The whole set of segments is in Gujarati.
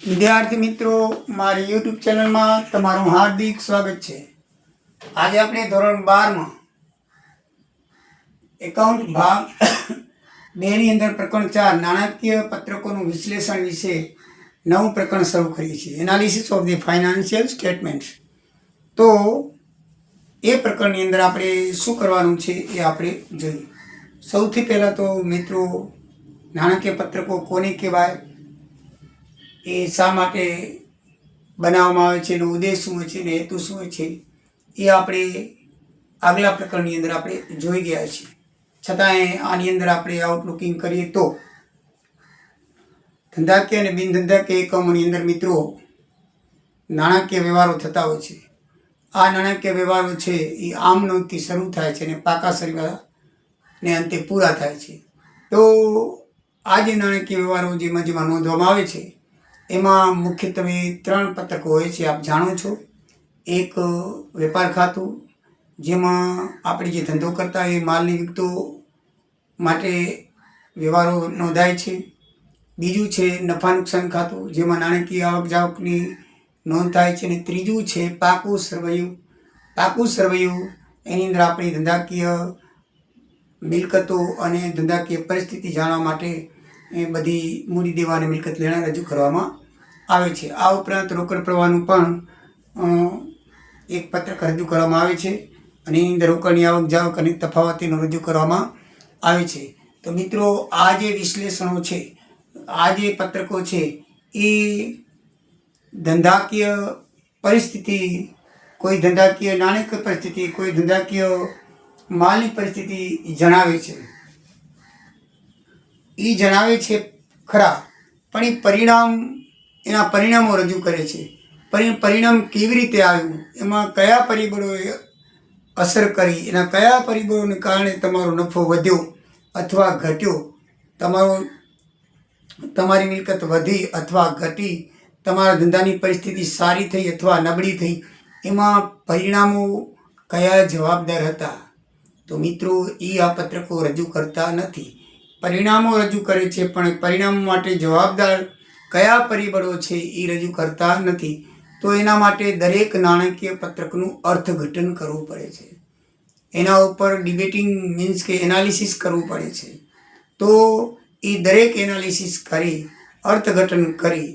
વિદ્યાર્થી મિત્રો, મારી યુટ્યુબ ચેનલમાં તમારું હાર્દિક સ્વાગત છે. આજે આપણે ધોરણ 12માં એકાઉન્ટ ભાગ 2 ની અંદર પ્રકરણ 4 નાણાકીય પત્રકોનું વિશ્લેષણ વિશે નવું પ્રકરણ શરૂ કરીએ છીએ, analysis of the financial statements. તો એ પ્રકરણની અંદર આપણે શું કરવાનું છે એ આપણે જોઈએ. સૌથી પહેલાં તો મિત્રો, નાણાકીય પત્રકો કોને કહેવાય, એ શા માટે બનાવવામાં આવે છે, એનો ઉદ્દેશ શું હોય છે અને હેતુ શું હોય છે, એ આપણે આગલા પ્રકરણની અંદર આપણે જોઈ ગયા છીએ. છતાંય આની અંદર આપણે આઉટલુકિંગ કરીએ તો ધંધાકીય અને બિનધંધાકીય એકમોની અંદર મિત્રો નાણાકીય વ્યવહારો થતા હોય છે. આ નાણાકીય વ્યવહારો છે એ આમ નોંધથી શરૂ થાય છે અને પાકા સર્વેને અંતે પૂરા થાય છે. તો આ જે નાણાકીય વ્યવહારો જેમાં નોંધવામાં આવે છે એમાં મુખ્યત્વે 3 પત્રકો હોય છે, આપ જાણો છો. એક વેપાર ખાતું, જેમાં આપણે જે ધંધો કરતા એ માલની વિગતો માટે વ્યવહારો નોંધાય છે. બીજું છે નફા નુકસાન ખાતું, જેમાં નાણાકીય આવક જાવકની નોંધ થાય છે. અને ત્રીજું છે પાકું સરવૈયું. પાકું સરવૈયું એની અંદર આપણી ધંધાકીય મિલકતો અને ધંધાકીય પરિસ્થિતિ જાણવા માટે એ બધી મૂડી દેવા અને મિલકત લેણા રજૂ કરવામાં આવે છે. આ ઉપરાંત રોકડ પ્રવાહનું પણ એક પત્રક રજૂ કરવામાં આવે છે અને એની અંદર રોકડની આવક જાવક અને તફાવતીનો રજૂ કરવામાં આવે છે. તો મિત્રો, આ જે વિશ્લેષણો છે, આ જે પત્રકો છે, એ ધંધાકીય પરિસ્થિતિ, કોઈ ધંધાકીય નાણાકીય પરિસ્થિતિ, કોઈ ધંધાકીય માલની પરિસ્થિતિ જણાવે છે. એ જણાવે છે ખરા, પણ એ એના પરિણામો રજૂ કરે છે. પરિણામ કેવી રીતે આવ્યું, એમાં કયા પરિબળોએ અસર કરી, એના કયા પરિબળોને કારણે તમારો નફો વધ્યો અથવા ઘટ્યો, તમારી મિલકત વધી અથવા ઘટી, તમારા ધંધાની પરિસ્થિતિ સારી થઈ અથવા નબળી થઈ, એમાં પરિણામો કયા જવાબદાર હતા. તો મિત્રો, એ આ પત્રકો રજૂ કરતા નથી. પરિણામો રજૂ કરે છે, પણ પરિણામો માટે જવાબદાર કયા પરિબળો છે એ રજૂ કરતા નથી. તો એના માટે દરેક નાણાકીય પત્રકનું અર્થઘટન કરવું પડે છે. એના ઉપર ડિબેટિંગ મીન્સ કે એનાલિસિસ કરવું પડે છે. તો એ દરેક એનાલિસિસ કરી, અર્થઘટન કરી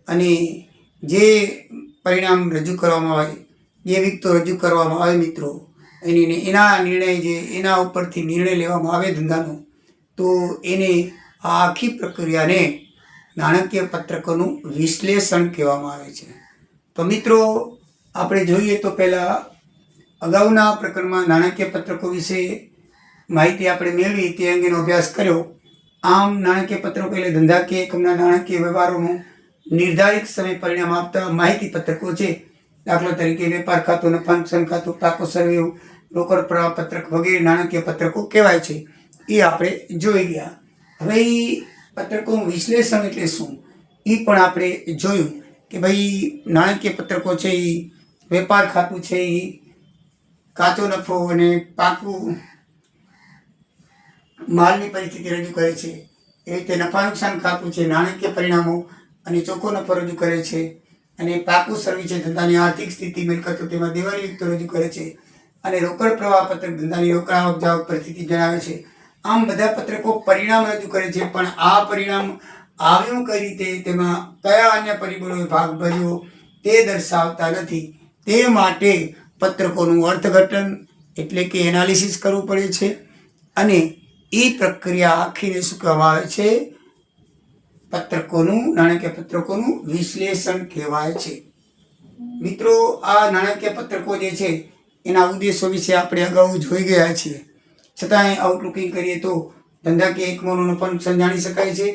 અને જે પરિણામ રજૂ કરવામાં આવે, જે વિગતો રજૂ કરવામાં આવે મિત્રો, એના નિર્ણય જે એના ઉપરથી નિર્ણય લેવામાં આવે ધંધાનો, તો એને આ આખી પ્રક્રિયાને નાણાકીય પત્રકોનું વિશ્લેષણ કહેવામાં આવે છે. તો મિત્રો, આપણે જોઈએ તો પહેલાં અગાઉના પ્રકરણમાં નાણાકીય પત્રકો વિશે માહિતી આપણે મેળવી, તે અંગેનો અભ્યાસ કર્યો. આમ નાણાકીય પત્રકો એટલે ધંધાકીય એકમના નાણાકીય વ્યવહારોનું નિર્ધારિત સમય પરિણામ આપતા માહિતી પત્રકો છે. દાખલા તરીકે વેપાર ખાતું, નફા નુકસાન ખાતું, પાકો સરવૈયું, રોકડ પ્રવાહ પત્રક વગેરે નાણાકીય પત્રકો કહેવાય છે. એ આપણે જોઈ ગયા. હવે એ પત્રકોનું વિશ્લેષણ એટલે શું, એ પણ આપણે જોયું કે ભાઈ નાણાકીય પત્રકો છે એ વેપાર ખાતું છે એ કાચો નફો અને પાકું માલની પરિસ્થિતિ રજૂ કરે છે. એ રીતે નફા નુકસાન ખાતું છે નાણાકીય પરિણામો અને ચોખ્ખો નફો રજૂ કરે છે. અને પાકું સરવૈયું છે ધંધાની આર્થિક સ્થિતિ, મિલકતો, તેમાં દેવાની વિગતો રજૂ કરે છે. અને રોકડ પ્રવાહ પત્રક ધંધાની રોકડ આવક જાવક પરિસ્થિતિ જણાવે છે. આમ બધા પત્રકો પરિણામ રજૂ કરે છે, પણ આ પરિણામ આવ્યું કઈ રીતે, તેમાં કયા અન્ય પરિબળોએ ભાગ ભજવ્યો તે દર્શાવતા નથી. તે માટે પત્રકોનું અર્થઘટન એટલે કે એનાલિસિસ કરવું પડે છે. અને એ પ્રક્રિયા આખીને શું કહેવામાં આવે છે, નાણાકીય પત્રકોનું વિશ્લેષણ કહેવાય છે. મિત્રો, આ નાણાકીય પત્રકો જે છે એના ઉદ્દેશો વિશે આપણે અગાઉ જોઈ ગયા છીએ. છતાંય આઉટલુકિંગ કરીએ તો ધંધાકીય એકમોનું નફા નુકસાન જાણી શકાય છે,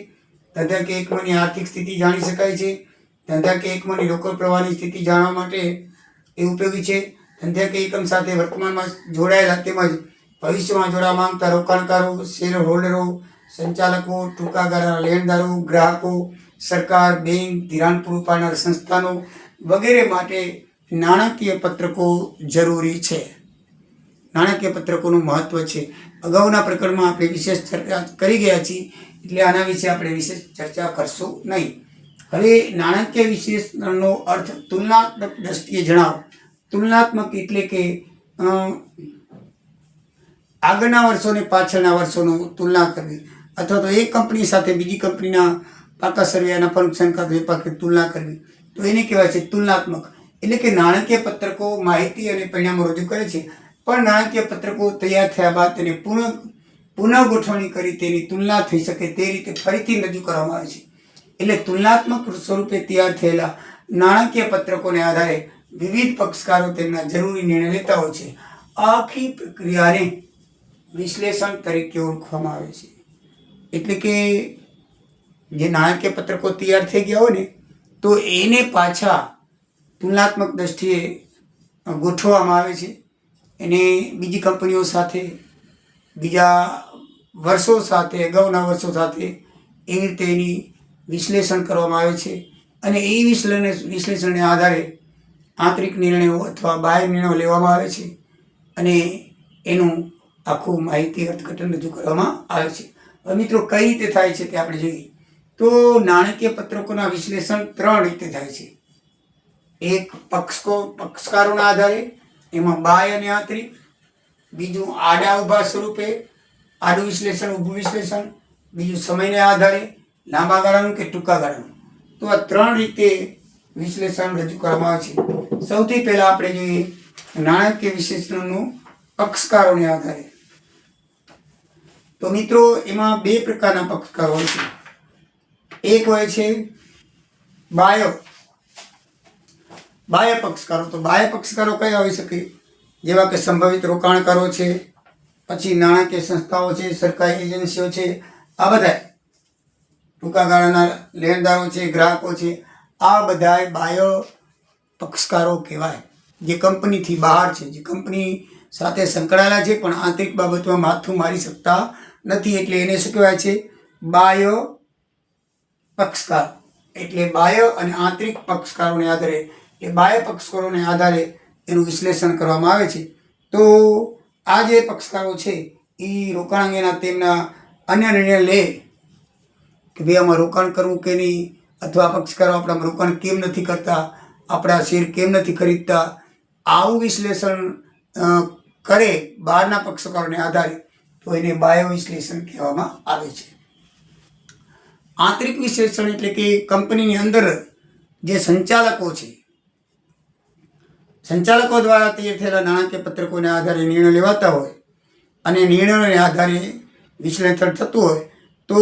ધંધાકીય એકમોની આર્થિક સ્થિતિ જાણી શકાય છે, ધંધાકીય એકમોની રોકડ પ્રવાહની સ્થિતિ જાણવા માટે એ ઉપયોગી છે. ધંધાકીય એકમ સાથે વર્તમાનમાં જોડાયેલા તેમજ ભવિષ્યમાં જોડાવા માંગતા રોકાણકારો, શેર હોલ્ડરો, સંચાલકો, ટૂંકા ગાળાના લેણદારો, ગ્રાહકો, સરકાર, બેંક, ધિરાણ પૂરું પાડનાર સંસ્થાનો વગેરે માટે નાણાકીય પત્રકો જરૂરી છે. નાણાકીય પત્રકોનું મહત્ત્વ છે. અગાઉના પ્રકરણમાં આપણે વિશેષ ચર્ચા કરી ગયા છીએ, એટલે આના વિશે આપણે વિશેષ ચર્ચા કરશું નહીં. હવે નાણાકીય વિશ્લેષણનો અર્થ તુલનાત્મક દ્રષ્ટિએ જણાવો. તુલનાત્મક એટલે કે આગળના વર્ષો અને પાછળના વર્ષોનું તુલના કરવી, અથવા તો એક કંપની સાથે બીજી કંપનીના પાકા સર્વેના પરીક્ષણ વેપાર તુલના કરવી, તો એને કહેવાય છે તુલનાત્મક. એટલે કે નાણાકીય પત્રકો માહિતી અને પરિણામો રજૂ કરે છે, પણ નાણાકીય પત્રકો તૈયાર થયા બાદ તેને પુનઃ ગોઠવણી કરી તેની તુલના થઈ શકે તે રીતે ફરીથી રજૂ કરવામાં આવે છે. એટલે તુલનાત્મક સ્વરૂપે તૈયાર થયેલા નાણાકીય પત્રકોને આધારે વિવિધ પક્ષકારો તેમના જરૂરી નિર્ણય લેતા હોય છે. આખી પ્રક્રિયાને વિશ્લેષણ તરીકે ઓળખવામાં આવે છે. એટલે કે જે નાણાકીય પત્રકો તૈયાર થઈ ગયા હોય ને, તો એને પાછા તુલનાત્મક દ્રષ્ટિએ ગોઠવવામાં આવે છે. એને બીજી કંપનીઓ સાથે, બીજા વર્ષો સાથે, અગાઉના વર્ષો સાથે એવી રીતે એની વિશ્લેષણ કરવામાં આવે છે. અને એ વિશ્લેષણને આધારે આંતરિક નિર્ણયો અથવા બાહ્ય નિર્ણયો લેવામાં આવે છે અને એનું આખું માહિતી અર્થઘટન રજૂ કરવામાં આવે છે. હવે મિત્રો, કઈ રીતે થાય છે તે આપણે જોઈએ. તો નાણાકીય પત્રકોના વિશ્લેષણ 3 રીતે થાય છે. એક પક્ષકારોના આધારે, એમાં બાહ્ય અને આંતરિક. બીજું આડા ઉભા સ્વરૂપે, આડું વિશ્લેષણ, ઊભું વિશ્લેષણ. બીજું સમયને આધારે, લાંબા ગાળાનું કે ટૂંકા ગાળાનું. તો આ 3 રીતે વિશ્લેષણ રજૂ કરવામાં આવે છે. સૌથી પહેલા આપણે જોઈએ નાણાકીય વિશ્લેષણનું પક્ષકારોને આધારે. તો મિત્રો, એમાં 2 પ્રકારના પક્ષકારો હોય છે. એક હોય છે બાહ્ય પક્ષકારો. તો બાહ્ય પક્ષકારો કયા હોઈ શકે? જેવા કે સંભવિત રોકાણકારો છે, પછી નાણાકીય સંસ્થાઓ છે, સરકારી એજન્સીઓ છે, આ બધા ટૂંકા ગાળાના લેણદારો છે, ગ્રાહકો છે. આ બધા બાહ્ય પક્ષકારો કહેવાય, જે કંપનીથી બહાર છે, જે કંપની સાથે સંકળાયેલા છે પણ આંતરિક બાબતમાં માથું મારી શકતા નથી. એટલે એને શું કહેવાય છે? બાહ્ય પક્ષકાર. એટલે બાહ્ય અને આંતરિક પક્ષકારોને આધારે, એ બાહ્ય પક્ષકારોને આધારે એનું વિશ્લેષણ કરવામાં આવે છે. તો આ જે પક્ષકારો છે એ રોકાણ અંગેના તેમના અન્ય નિર્ણય લે કે ભાઈ આમાં રોકાણ કરવું કે નહીં, અથવા પક્ષકારો આપણામાં રોકાણ કેમ નથી કરતા, આપણા શેર કેમ નથી ખરીદતા, આવું વિશ્લેષણ કરે બહારના પક્ષકારોને આધારે, તો એને બાહ્ય વિશ્લેષણ કહેવામાં આવે છે. આંતરિક વિશ્લેષણ એટલે કે કંપનીની અંદર જે સંચાલકો છે, સંચાલકો દ્વારા તૈયાર થયેલા નાણાકીય પત્રકોને આધારે નિર્ણય લેવાતા હોય અને નિર્ણયોને આધારે વિશ્લેષણ થતું હોય, તો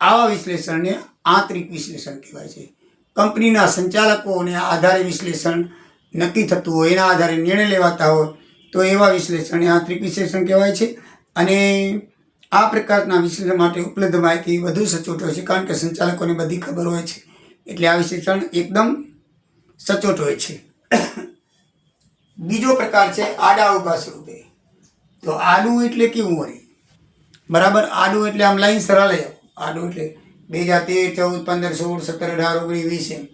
આવા વિશ્લેષણને આંતરિક વિશ્લેષણ કહેવાય છે. કંપનીના સંચાલકોને આધારે વિશ્લેષણ નક્કી થતું હોય, એના આધારે નિર્ણય લેવાતા હોય, તો એવા વિશ્લેષણને આંતરિક વિશ્લેષણ કહેવાય છે. અને આ પ્રકારના વિશ્લેષણ માટે ઉપલબ્ધ માહિતી વધુ સચોટ હોય છે, કારણ કે સંચાલકોને બધી ખબર હોય છે. એટલે આ વિશ્લેષણ એકદમ સચોટ હોય છે. બીજો પ્રકાર છે આડા ઉભા સ્વરૂપે. તો આડું એટલે કેવું હોય? બરાબર, આડું એટલે આમ લાઈન સરળ જ. આડું એટલે 2013, 14, 15, 16, 17, 18, 19, 20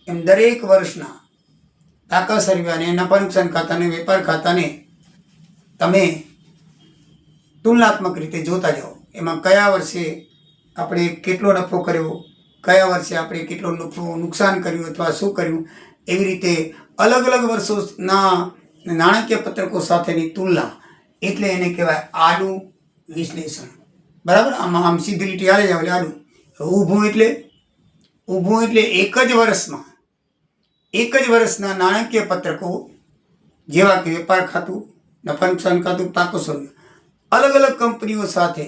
એમ દરેક વર્ષના પાકા સર્વે અને નફા નુકસાન ખાતાને, વેપાર ખાતાને તમે તુલનાત્મક રીતે જોતા જાઓ. એમાં કયા વર્ષે આપણે કેટલો નફો કર્યો, કયા વર્ષે આપણે કેટલો નુકસાન કર્યું અથવા શું કર્યું, એવી રીતે અલગ અલગ વર્ષોના નાણાકીય પત્રકો સાથેની તુલના. એટલે એને કહેવાય આડું વિશ્લેષણ. બરાબર, આમ સીધી લીટી હાલે જાવ એટલે આડું. ઊભું એટલે એક જ વર્ષના નાણાકીય પત્રકો, જેવા કે વેપાર ખાતું, નફા નુકસાન ખાતું, પાકો સર્વે, અલગ અલગ કંપનીઓ સાથે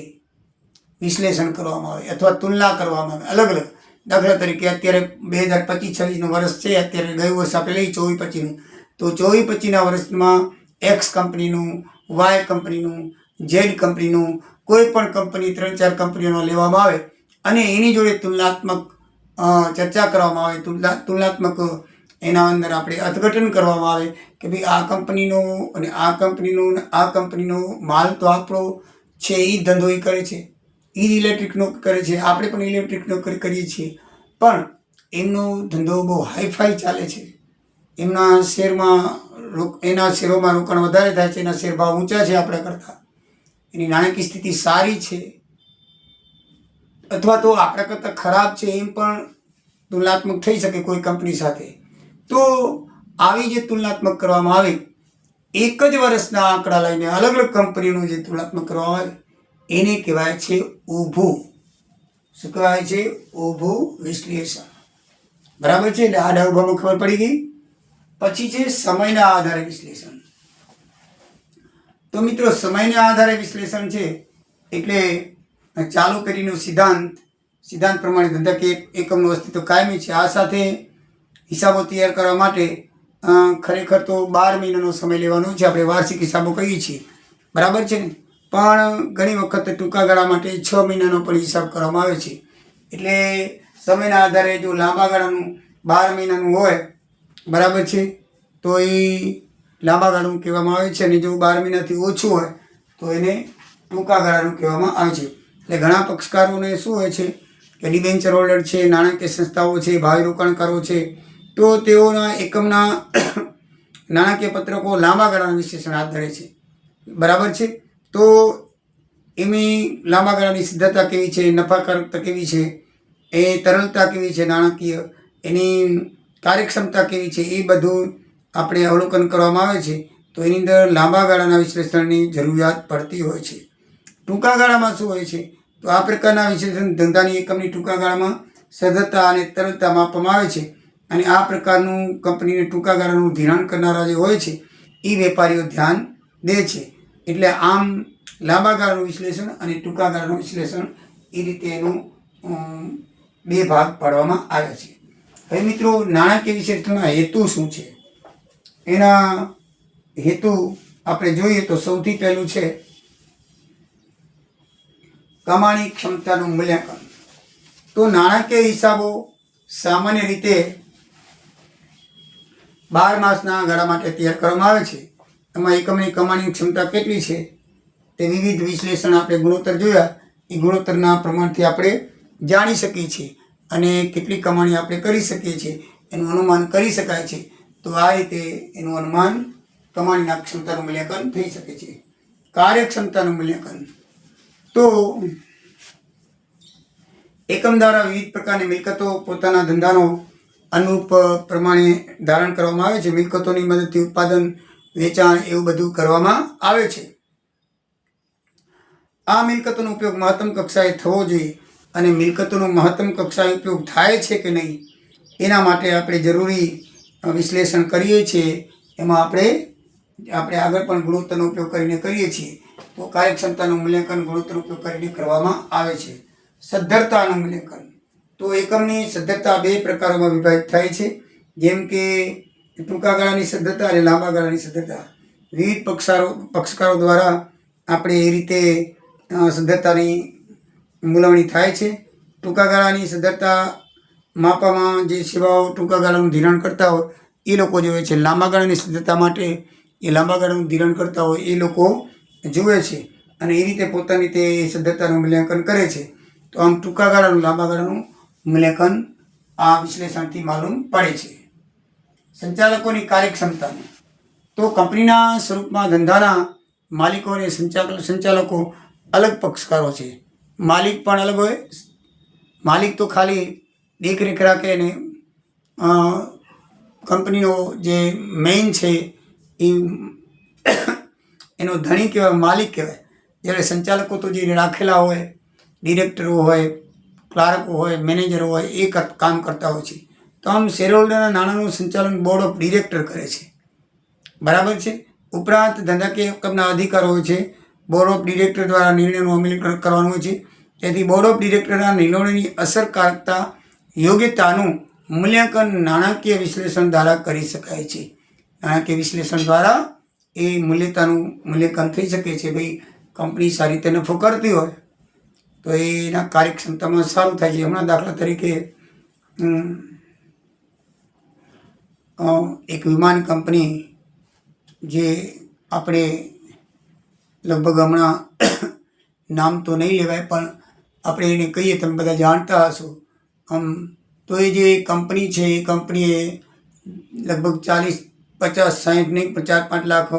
વિશ્લેષણ કરવામાં આવે અથવા તુલના કરવામાં આવે અલગ અલગ. દાખલા તરીકે અત્યારે 2025-26નું વર્ષ છે, અત્યારે ગયું વર્ષ આપણે લઈએ 24-25નું, તો 24-25ના વર્ષમાં એક્સ કંપનીનું, વાય કંપનીનું, ઝેડ કંપનીનું, કોઈ પણ કંપની 3-4 કંપનીઓનો લેવામાં આવે અને એની જોડે તુલનાત્મક ચર્ચા કરવામાં આવે, તુલનાત્મક એના અંદર આપણે અર્થઘટન કરવામાં આવે કે ભાઈ આ કંપનીનો અને આ કંપનીનો આ કંપનીનો માલ તો આપણો છે, એ ધંધો એ કરે છે, એ ઇલેક્ટ્રિકનો કરે છે, આપણે પણ ઇલેક્ટ્રિકનો કરીએ છીએ, પણ એમનો ધંધો બહુ હાઈફાઈ ચાલે છે, એમના શેરોમાં રોકાણ વધારે થાય છે, એના શેર ભાવ ઊંચા છે આપણા કરતાં, એની નાણાકીય સ્થિતિ સારી છે, અથવા તો આપણા કરતાં ખરાબ છે એમ પણ તુલનાત્મક થઈ શકે કોઈ કંપની સાથે. તો આવી જે તુલનાત્મક કરવામાં આવે, એક જ વર્ષના આંકડા લઈને અલગ અલગ કંપનીનું જે તુલનાત્મક કરવામાં આવે એને કહેવાય છે ઊભું. શું કહેવાય છે? ઊભું વિશ્લેષણ. બરાબર છે? એટલે આડા ઊભામાં ખબર પડી ગઈ. પછી છે સમયના આધારે વિશ્લેષણ. તો મિત્રો, સમયના આધારે વિશ્લેષણ છે એટલે ચાલુ પેઢીનો સિદ્ધાંત પ્રમાણે ધંધાકીય એકમનું અસ્તિત્વ કાયમી છે. આ સાથે હિસાબો તૈયાર કરવા માટે ખરેખર તો 12 મહિનાનો સમય લેવાનો છે. આપણે વાર્ષિક હિસાબો કહીએ છીએ, બરાબર છે ને? પણ ઘણી વખત ટૂંકા ગાળા માટે 6 મહિનાનો પણ હિસાબ કરવામાં આવે છે. એટલે સમયના આધારે જો લાંબા ગાળાનું 12 મહિનાનું હોય, બરાબર છે, તો એ લાંબા ગાળાનું કહેવામાં આવે છે. અને જો 12 મહિનાથી ઓછું હોય તો એને ટૂંકા ગાળાનું કહેવામાં આવે છે. એટલે ઘણા પક્ષકારોને શું હોય છે કે ડિબેન્ચર હોલ્ડર છે, નાણાકીય સંસ્થાઓ છે, ભાવિ રોકાણકારો છે, તો તેઓના એકમના નાણાકીય પત્રકો લાંબા ગાળાનું વિશ્લેષણ હાથ ધરે છે, બરાબર છે. તો એની લાંબા ગાળાની સિદ્ધતા કેવી છે, નફાકારકતા કેવી છે, એ તરલતા કેવી છે નાણાકીય, એની કાર્યક્ષમતા કેવી છે, એ બધું આપણે અવલોકન કરવામાં આવે છે. તો એની અંદર લાંબા ગાળાના વિશ્લેષણની જરૂરિયાત પડતી હોય છે. ટૂંકા ગાળામાં શું હોય છે? તો આ પ્રકારના વિશ્લેષણ ધંધાની એકમની ટૂંકા ગાળામાં સદ્ધરતા અને તરલતા માપવામાં આવે છે. અને આ પ્રકારનું કંપનીને ટૂંકા ગાળાનું ધિરાણ કરનારા જે હોય છે એ વેપારીઓ ધ્યાન દે છે. એટલે આમ લાંબા ગાળાનું વિશ્લેષણ અને ટૂંકા ગાળાનું વિશ્લેષણ એ રીતે એનું 2 ભાગ પાડવામાં આવ્યા છે. હવે મિત્રો, નાણાકીય વિશ્લેષણના હેતુ શું છે? એના હેતુ આપણે જોઈએ તો સૌથી પહેલું છે કમાણી ક્ષમતાનું મૂલ્યાંકન. તો નાણાકીય હિસાબો સામાન્ય રીતે 12 માસના ગાળા માટે તૈયાર કરવામાં આવે છે. એમાં એકમની કમાણી ક્ષમતા કેટલી છે તે વિવિધ વિશ્લેષણ આપણે ગુણોત્તર જોયા, એ ગુણોત્તરના પ્રમાણથી આપણે જાણી શકીએ છીએ અને કેટલી કમાણી આપણે કરી શકીએ છીએ એનું અનુમાન કરી શકાય છે. તો આ રીતે એનું અનુમાન કમાણીના ક્ષમતાનું મૂલ્યાંકન થઈ શકે છે. કાર્યક્ષમતાનું મૂલ્યાંકન. તો એકમ દ્વારા વિવિધ પ્રકારની મિલકતો પોતાના ધંધાનો અનુરૂપ પ્રમાણે ધારણ કરવામાં આવે છે. મિલકતોની મદદથી ઉત્પાદન, વેચાણ એવું બધું કરવામાં આવે છે. આ મિલકતોનો ઉપયોગ મહત્તમ કક્ષાએ થવો જોઈએ અને મિલકતોનો મહત્તમ કક્ષાએ ઉપયોગ થાય છે કે નહીં એના માટે આપણે જરૂરી વિશ્લેષણ કરીએ છીએ. એમાં આપણે આગળ પણ ગુણોત્તરનો ઉપયોગ કરીને કરીએ છીએ. તો કાર્યક્ષમતાનું મૂલ્યાંકન ગુણોત્તરનો ઉપયોગ કરીને કરવામાં આવે છે. સદ્ધરતાનું મૂલ્યાંકન. તો એકમની સદ્ધરતા 2 પ્રકારોમાં વિભાજિત થાય છે, જેમ કે ટૂંકા ગાળાની સદ્ધરતા અને લાંબા ગાળાની સદ્ધરતા. વિવિધ પક્ષકારો દ્વારા આપણે એ રીતે સદ્ધરતાની મૂલવણી થાય છે. ટૂંકા ગાળાની સદ્ધરતા માપવામાં જે સેવાઓ ટૂંકા ગાળાનું ધિરાણ કરતા હોય એ લોકો જોવે છે. લાંબા ગાળાની સદ્ધરતા માટે એ લાંબા ગાળાનું ધિરાણ કરતા હોય એ લોકો જુએ છે અને એ રીતે પોતાની તે સદ્ધરતાનું મૂલ્યાંકન કરે છે. તો આમ ટૂંકા ગાળાનું, લાંબા ગાળાનું મૂલ્યાંકન આ વિશ્લેષણથી માલુમ પડે છે. સંચાલકોની કાર્યક્ષમતાનું. તો કંપનીના સ્વરૂપમાં ધંધાના માલિકો અને સંચાલકો અલગ પક્ષકારો છે. માલિક પણ અલગ હોય. માલિક તો ખાલી દેખરેખ રાખે અને કંપનીનો જે મેઇન છે એ એનો ધણી કહેવાય, માલિક કહેવાય. જ્યારે સંચાલકો તો જે રાખેલા હોય, ડિરેક્ટરો હોય, ક્લાર્કો હોય, મેનેજરો હોય, એ કામ કરતા હોય છે. તો આમ શેરહોલ્ડરના નાણાંનું સંચાલન બોર્ડ ઓફ ડિરેક્ટર કરે છે, બરાબર છે. ઉપરાંત ધંધાકીય એકમના અધિકારો હોય છે. બોર્ડ ઓફ ડિરેક્ટર દ્વારા નિર્ણયનું અમલીકરણ કરવાનું હોય છે. તેથી બોર્ડ ઓફ ડિરેક્ટરના નિર્ણયોની અસરકારકતા, યોગ્યતાનું મૂલ્યાંકન નાણાકીય વિશ્લેષણ દ્વારા કરી શકાય છે. નાણાકીય વિશ્લેષણ દ્વારા એ મૂલ્યાંકન થઈ શકે છે. ભાઈ, કંપની સારી રીતે નફો કરતી હોય તો એના કાર્યક્ષમતામાં સારું થાય છે. હમણાં દાખલા તરીકે એક વિમાન કંપની જે આપણે લગભગ હમણાં નામ તો નહીં લેવાય પણ આપણે એને કહીએ, તમે બધા જાણતા હશો. તો એ જે કંપની છે એ કંપનીએ લગભગ 40, 50, 60 નહીં પણ 4-5 લાખ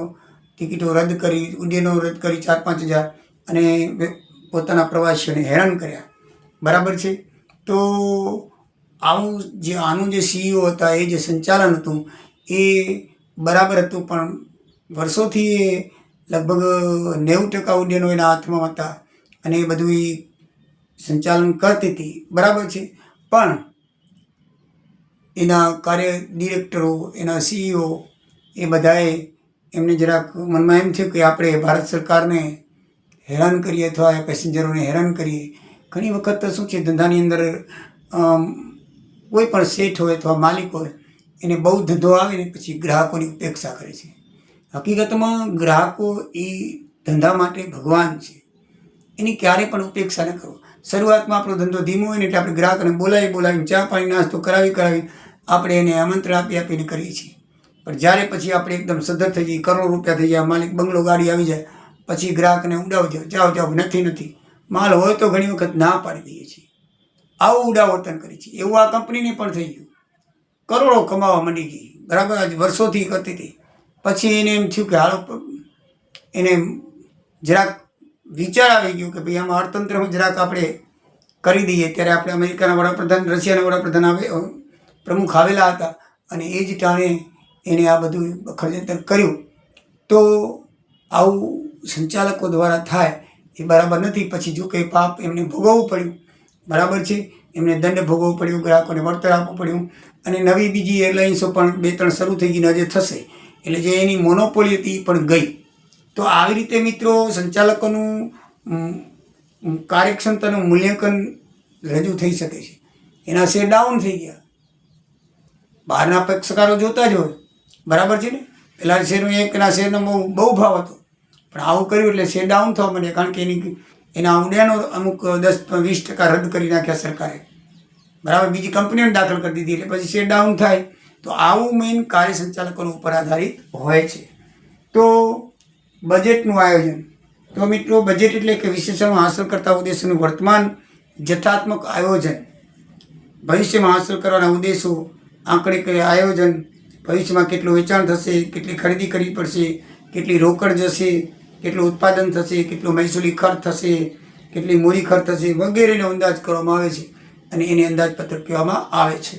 ટિકિટો રદ કરી, ઉડ્ડયનો રદ કરી 4-5 હજાર, અને પોતાના પ્રવાસીઓને હેરાન કર્યા, બરાબર છે. તો આનું જે સીઈઓ હતા, એ જે સંચાલન હતું એ બરાબર હતું, પણ વર્ષોથી એ લગભગ 90% ઉડ્ડયનો એના હાથમાં હતા અને એ બધું સંચાલન કરતી હતી, બરાબર છે. પણ એના કાર્ય ડિરેક્ટરો, એના સીઈઓ એ બધાએ એમને જરાક મનમાં એમ થયું કે આપણે ભારત સરકારને હેરાન કરીએ અથવા પેસેન્જરોને હેરાન કરીએ. ઘણી વખત શું છે, ધંધાની અંદર કોઈ પણ શેઠ હોય અથવા માલિક હોય, એને બહુ ધંધો આવે ને પછી ગ્રાહકોની ઉપેક્ષા કરે છે. હકીકતમાં ગ્રાહકો એ ધંધા માટે ભગવાન છે, એની ક્યારેય પણ ઉપેક્ષા ન કરો. શરૂઆતમાં આપણો ધંધો ધીમો હોય ને એટલે આપણે ગ્રાહકને બોલાવી ચા પાણી નાસ્તો કરાવી આપણે એને આમંત્રણ આપીને કરીએ છીએ. પણ જ્યારે પછી આપણે એકદમ સદ્ધર થઈ જઈએ, કરોડો રૂપિયા થઈ જાય, માલિક બંગલો ગાડી આવી જાય, પછી ગ્રાહકને ઉડાવજો, જાઓ નથી માલ હોય તો ઘણી વખત ના પાડી દઈએ છીએ. આવું ઉડાવર્તન કરીએ છીએ. એવું આ કંપનીને પણ થઈ ગયું, કરોડો કમાવા માંડી ગઈ, બરાબર. આજ વર્ષોથી કરતી હતી. પછી એને એમ થયું કે હાલો, એને જરાક વિચાર આવી ગયો કે ભાઈ આમાં અર્થતંત્રમાં જરાક આપણે કરી દઈએ. ત્યારે આપણે અમેરિકાના વડાપ્રધાન, રશિયાના વડાપ્રધાન પ્રમુખ આવેલા હતા અને એ જ ટાણે એને આ બધું ખર્ચેતર કર્યું. તો આવું સંચાલકો દ્વારા થાય એ બરાબર નથી. પછી જો કંઈ પાપ એમને ભોગવવું પડ્યું, બરાબર છે, એમને દંડ ભોગવવું પડ્યું, ગ્રાહકોને વળતર આપવું પડ્યું. અને નવી બીજી એરલાઇન્સો પણ 2-3 શરૂ થઈ ગઈને હજે થશે, એટલે જે એની મોનોપોલી હતી એ પણ ગઈ. તો આવી રીતે મિત્રો સંચાલકોનું કાર્યક્ષમતાનું મૂલ્યાંકન રજૂ થઈ શકે છે. એના શેર ડાઉન થઈ ગયા, બહારના પક્ષકારો જોતા જ હોય, બરાબર છે ને. પેલા એકના શેરનો બહુ ભાવ હતો, પણ આવું કર્યું એટલે શેર ડાઉન થવા માંડ્યા, કારણ કે એના ઉડ્યાનો અમુક 10-20% રદ કરી નાખ્યા સરકારે, બરાબર. બીજી કંપનીઓને દાખલ કરી દીધી, એટલે પછી શેર ડાઉન થાય. તો આવું મેઇન કાર્ય સંચાલકોનો ઉપર આધારિત હોય છે. તો બજેટનું આયોજન. તો મિત્રો, બજેટ એટલે કે વિશેષણો હાંસલ કરતા ઉદ્દેશોનું વર્તમાન જથ્થાત્મક આયોજન, ભવિષ્યમાં હાંસલ કરવાના ઉદ્દેશો, આંકડાકીય આયોજન, ભવિષ્યમાં કેટલું વેચાણ થશે, કેટલી ખરીદી કરવી પડશે, કેટલી રોકડ જશે, કેટલું ઉત્પાદન થશે, કેટલો મહેસૂલી ખર્ચ થશે, કેટલી મૂડી ખર્ચ થશે વગેરેનો અંદાજ કરવામાં આવે છે અને એને અંદાજપત્ર કહેવામાં આવે છે.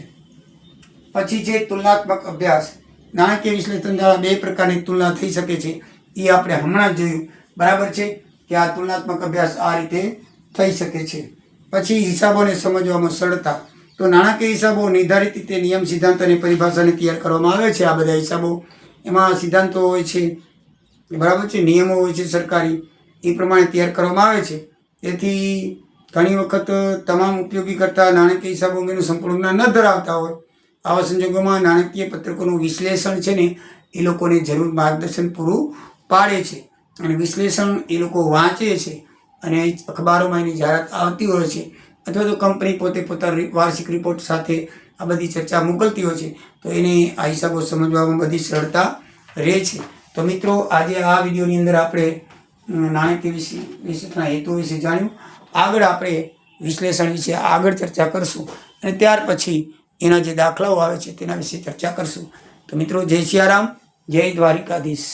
પછી છે તુલનાત્મક અભ્યાસ. નાણાકીય વિશ્લેષણ દ્વારા 2 પ્રકારની તુલના થઈ શકે છે, એ આપણે હમણાં જ જોયું, બરાબર છે, કે આ તુલનાત્મક અભ્યાસ આ રીતે થઈ શકે છે. પછી હિસાબોને સમજવામાં સરળતા. તો નાણાકીય હિસાબો નિર્ધારિત રીતે નિયમ, સિદ્ધાંત અને પરિભાષાને તૈયાર કરવામાં આવે છે. આ બધા હિસાબો, એમાં સિદ્ધાંતો હોય છે, બરાબર છે, નિયમો હોય છે સરકારી, એ પ્રમાણે તૈયાર કરવામાં આવે છે. તેથી ઘણી વખત તમામ ઉપયોગી કરતા નાણાકીય હિસાબો અંગેનું સંપૂર્ણ જ્ઞાન ન ધરાવતા હોય. આવા સંજોગોમાં નાણાકીય પત્રકોનું વિશ્લેષણ છે ને એ લોકોને જરૂર માર્ગદર્શન પૂરું પાડે છે, અને વિશ્લેષણ એ લોકો વાંચે છે અને અખબારોમાં એની જાહેરાત આવતી હોય છે, અથવા તો કંપની પોતે પોતાના વાર્ષિક રિપોર્ટ સાથે આ બધી ચર્ચા મોકલતી હોય છે. તો એને આ હિસાબો સમજવામાં બધી સરળતા રહે છે. તો મિત્રો, આજે આ વિડીયોની અંદર આપણે નાણાકીય વિશ્લેષણના હેતુ વિશે જાણ્યું. આગળ આપણે વિશ્લેષણ વિશે આગળ ચર્ચા કરશું, અને ત્યાર પછી એના જે દાખલાઓ આવે છે તેના વિશે ચર્ચા કરશું. તો મિત્રો, જય સિયારામ, જય દ્વારિકાધીશ.